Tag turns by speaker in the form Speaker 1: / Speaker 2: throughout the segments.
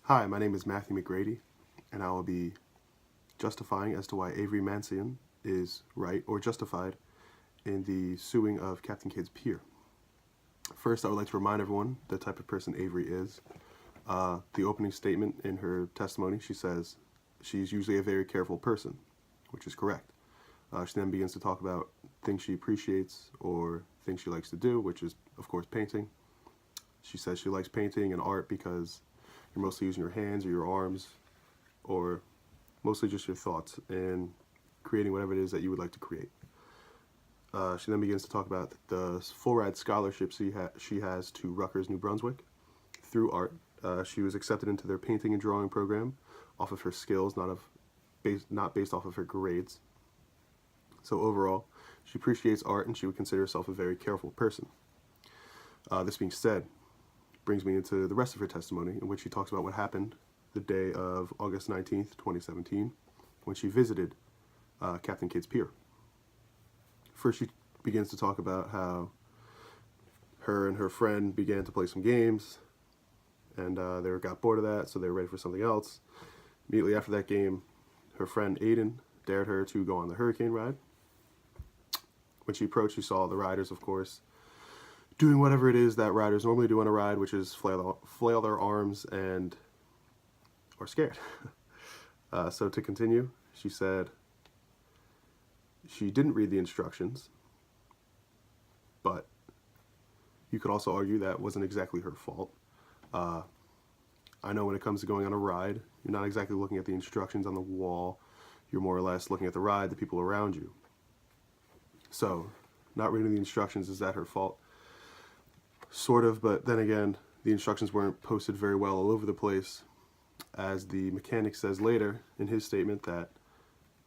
Speaker 1: Hi, my name is Matthew McGrady, and I will be justifying as to why Avery Mansion is right or justified in the suing of Captain Kidd's Pier. First, I would like to remind everyone the type of person Avery is. The opening statement in her testimony, she says she's usually a very careful person, which is correct. She then begins to talk about things she appreciates or things she likes to do, which is, of course, painting. She says she likes painting and art because you're mostly using your hands or your arms, or mostly just your thoughts and creating whatever it is that you would like to create. She then begins to talk about the full ride scholarship she has to Rutgers, New Brunswick through art. She was accepted into their painting and drawing program off of her skills, not based off of her grades. So overall, she appreciates art and she would consider herself a very careful person. This being said, brings me into the rest of her testimony, in which she talks about what happened the day of August 19th, 2017, when she visited Captain Kidd's Pier. First, she begins to talk about how her and her friend began to play some games, and they got bored of that, so they were ready for something else. Immediately after that game, her friend Aiden dared her to go on the hurricane ride. When she approached, she saw the riders, of course, doing whatever it is that riders normally do on a ride, which is flail their arms and are scared. So to continue, she said she didn't read the instructions, but you could also argue that wasn't exactly her fault. I know when it comes to going on a ride, you're not exactly looking at the instructions on the wall. You're more or less looking at the ride, the people around you. So, not reading the instructions, is that her fault? Sort of, but then again, the instructions weren't posted very well all over the place, as the mechanic says later in his statement that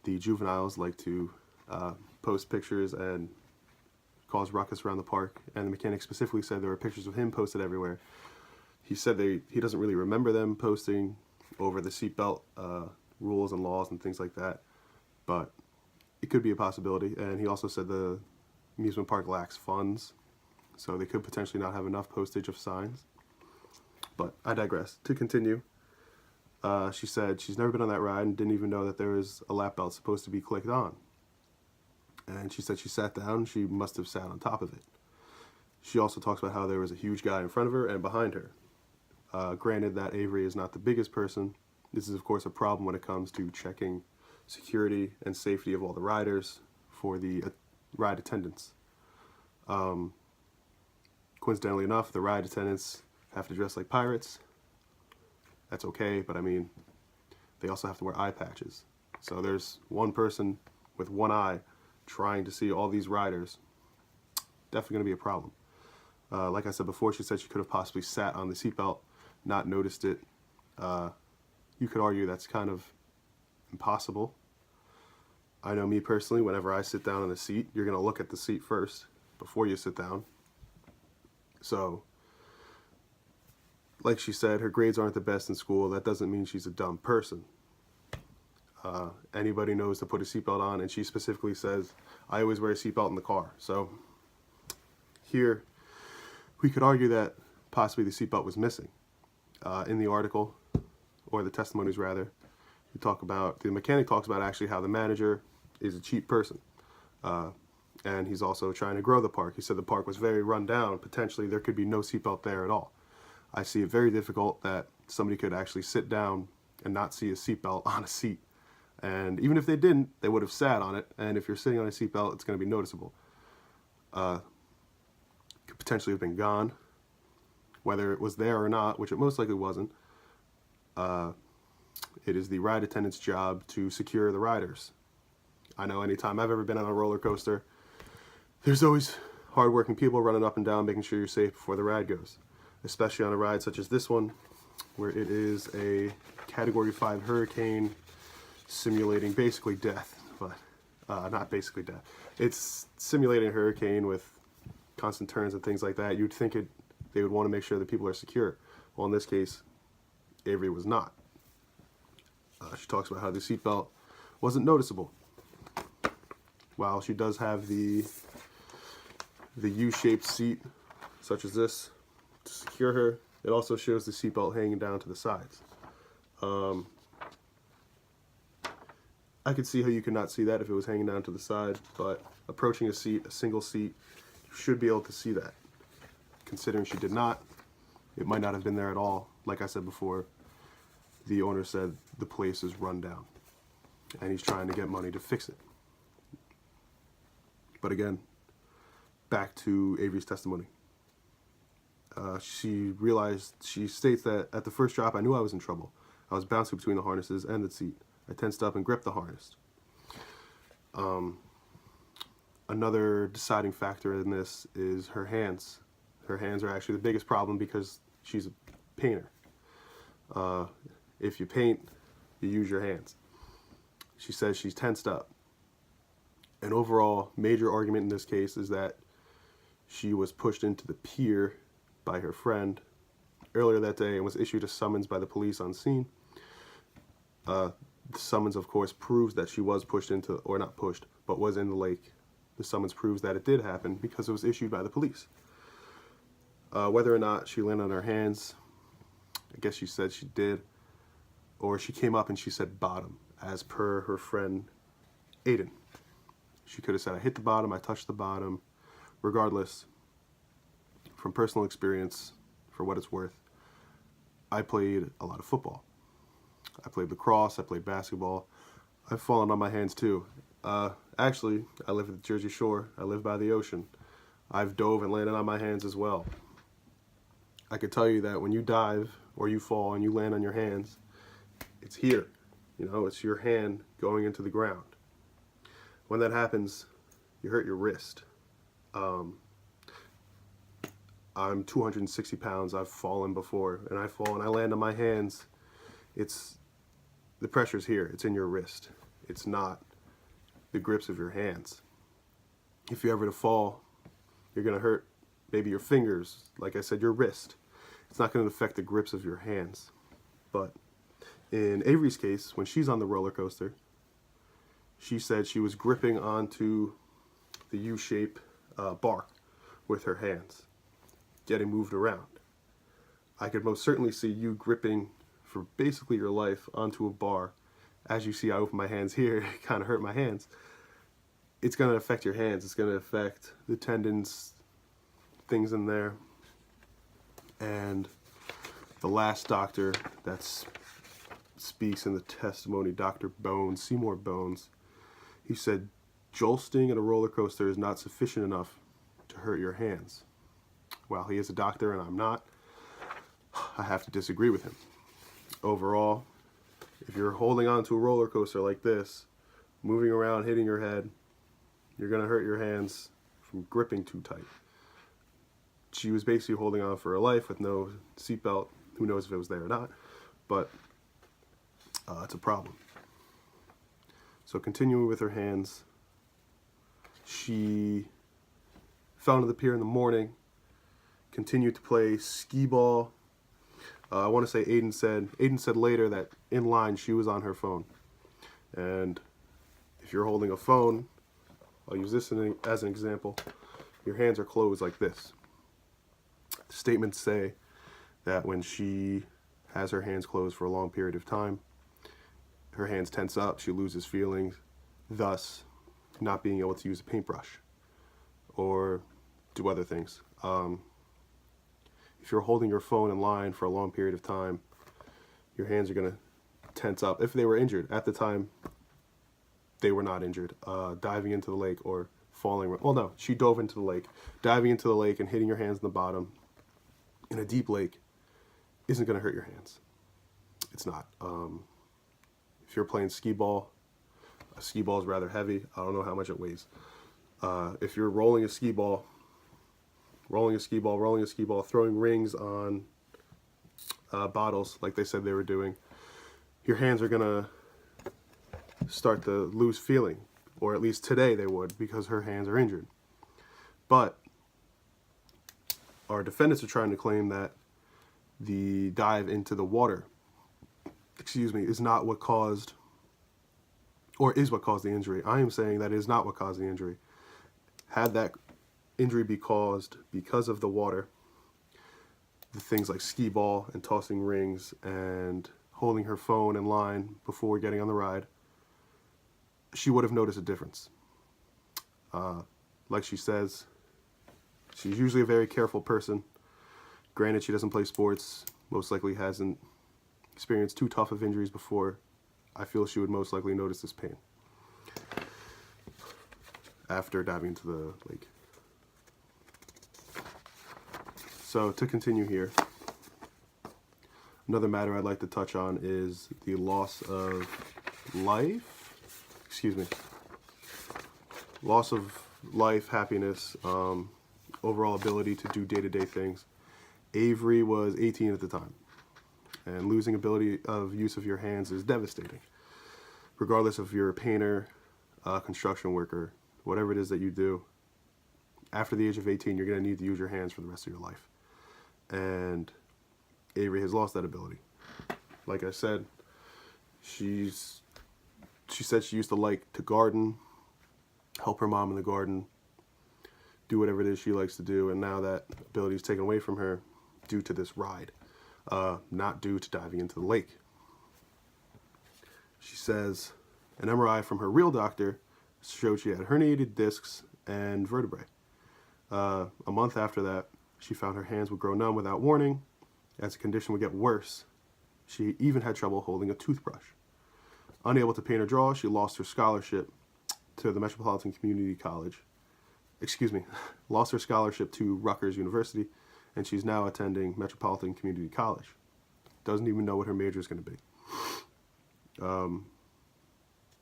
Speaker 1: the juveniles like to post pictures and cause ruckus around the park, and the mechanic specifically said there were pictures of him posted everywhere. He said he doesn't really remember them posting over the seatbelt rules and laws and things like that, but it could be a possibility. And he also said the amusement park lacks funds, so they could potentially not have enough postage of signs. But I digress. To continue, she said she's never been on that ride and didn't even know that there was a lap belt supposed to be clicked on. And she said she sat down, she must have sat on top of it. She also talks about how there was a huge guy in front of her and behind her. Granted that Avery is not the biggest person. This is, of course, a problem when it comes to checking security and safety of all the riders for the ride attendants. Coincidentally enough, the ride attendants have to dress like pirates. That's okay, but I mean, they also have to wear eye patches. So there's one person with one eye trying to see all these riders. Definitely going to be a problem. Like I said before, she said she could have possibly sat on the seatbelt, not noticed it. You could argue that's kind of impossible. I know me personally, whenever I sit down on a seat, you're going to look at the seat first before you sit down. So, like she said, her grades aren't the best in school. That doesn't mean she's a dumb person. Anybody knows to put a seatbelt on, and she specifically says, I always wear a seatbelt in the car. So, here, we could argue that possibly the seatbelt was missing. In the article, or the testimonies rather, the mechanic talks about actually how the manager is a cheap person. And he's also trying to grow the park. He said the park was very run down. Potentially there could be no seatbelt there at all. I see it very difficult that somebody could actually sit down and not see a seatbelt on a seat. And even if they didn't, they would have sat on it. And if you're sitting on a seatbelt, it's going to be noticeable. Could potentially have been gone. Whether it was there or not, which it most likely wasn't, it is the ride attendant's job to secure the riders. I know anytime I've ever been on a roller coaster, there's always hardworking people running up and down making sure you're safe before the ride goes. Especially on a ride such as this one, where it is a Category 5 hurricane simulating basically death, but not basically death. It's simulating a hurricane with constant turns and things like that. You'd think they would want to make sure that people are secure. Well, in this case, Avery was not. She talks about how the seatbelt wasn't noticeable. While she does have the U-shaped seat, such as this, to secure her, it also shows the seatbelt hanging down to the sides. I could see how you could not see that if it was hanging down to the side, but approaching a seat, a single seat, you should be able to see that. Considering she did not, it might not have been there at all. Like I said before, the owner said the place is run down, and he's trying to get money to fix it. But again, back to Avery's testimony. She states that at the first drop, I knew I was in trouble. I was bouncing between the harnesses and the seat. I tensed up and gripped the harness. Another deciding factor in this is her hands. Her hands are actually the biggest problem because she's a painter. If you paint, you use your hands. She says she's tensed up. An overall major argument in this case is that she was pushed into the pier by her friend earlier that day and was issued a summons by the police on scene. The summons, of course, proves that she was pushed into, or not pushed, but was in the lake. The summons proves that it did happen because it was issued by the police. Whether or not she landed on her hands, I guess she said she did, or she came up and she said bottom, as per her friend Aiden. She could have said, I hit the bottom, I touched the bottom. Regardless, from personal experience, for what it's worth, I played a lot of football. I played lacrosse, I played basketball. I've fallen on my hands too. Actually, I live at the Jersey Shore. I live by the ocean. I've dove and landed on my hands as well. I could tell you that when you dive or you fall and you land on your hands, it's here. You know, it's your hand going into the ground. When that happens, you hurt your wrist. I'm 260 pounds. I've fallen before, and I fall and I land on my hands. The pressure's here. It's in your wrist. It's not the grips of your hands. If you ever to fall, you're going to hurt maybe your fingers, like I said, your wrist. It's not going to affect the grips of your hands. But in Avery's case, when she's on the roller coaster, she said she was gripping onto the U-shape bar with her hands, getting moved around. I could most certainly see you gripping for basically your life onto a bar. As you see, I open my hands here, it kind of hurt my hands. It's going to affect your hands. It's going to affect the tendons, things in there. And the last doctor that speaks in the testimony, Dr. Bones, Seymour Bones, he said, jolting in a roller coaster is not sufficient enough to hurt your hands. While he is a doctor and I'm not, I have to disagree with him. Overall, if you're holding on to a roller coaster like this, moving around, hitting your head, you're going to hurt your hands from gripping too tight. She was basically holding on for her life with no seatbelt. Who knows if it was there or not, but it's a problem. So continuing with her hands, she fell into the pier in the morning, continued to play skee ball. I want to say Aiden said later that in line she was on her phone. And if you're holding a phone, I'll use this as an example, your hands are closed like this. Statements say that when she has her hands closed for a long period of time, her hands tense up, she loses feelings, thus not being able to use a paintbrush or do other things. If you're holding your phone in line for a long period of time, your hands are going to tense up. If they were injured, at the time, they were not injured. Diving into the lake or falling, well no, she dove into the lake. Diving into the lake and hitting your hands in the bottom in a deep lake isn't going to hurt your hands. It's not. If you're playing skee ball, a skee ball is rather heavy. I don't know how much it weighs. If you're rolling a skee ball, throwing rings on bottles like they said they were doing, your hands are going to start to lose feeling, or at least today they would, because her hands are injured. But our defendants are trying to claim that the dive into the water, is not what caused, or is what caused the injury. I am saying that it is not what caused the injury. Had that injury be caused because of the water, the things like skee ball and tossing rings and holding her phone in line before getting on the ride, she would have noticed a difference. Like she says, she's usually a very careful person. Granted, she doesn't play sports, most likely hasn't experienced too tough of injuries before. I feel she would most likely notice this pain after diving into the lake. So to continue here, another matter I'd like to touch on is the loss of loss of life, happiness, overall ability to do day-to-day things. Avery was 18 at the time, and losing ability of use of your hands is devastating. Regardless if you're a painter, a construction worker, whatever it is that you do, after the age of 18, you're going to need to use your hands for the rest of your life. And Avery has lost that ability. Like I said, she said she used to like to garden, help her mom in the garden, do whatever it is she likes to do, and now that ability is taken away from her due to this ride, not due to diving into the lake. She says an MRI from her real doctor showed she had herniated discs and vertebrae. A month after that, she found her hands would grow numb without warning. As the condition would get worse, she even had trouble holding a toothbrush. Unable to paint or draw, she lost her scholarship to the Metropolitan Community College. Lost her scholarship to Rutgers University, and she's now attending Metropolitan Community College. Doesn't even know what her major is going to be.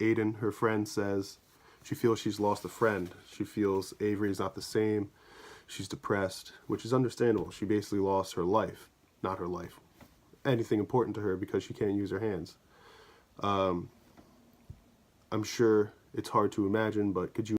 Speaker 1: Aiden, her friend, says she feels she's lost a friend. She feels Avery is not the same. She's depressed, which is understandable. She basically lost her life. Not her life. Anything important to her because she can't use her hands. I'm sure it's hard to imagine, but could you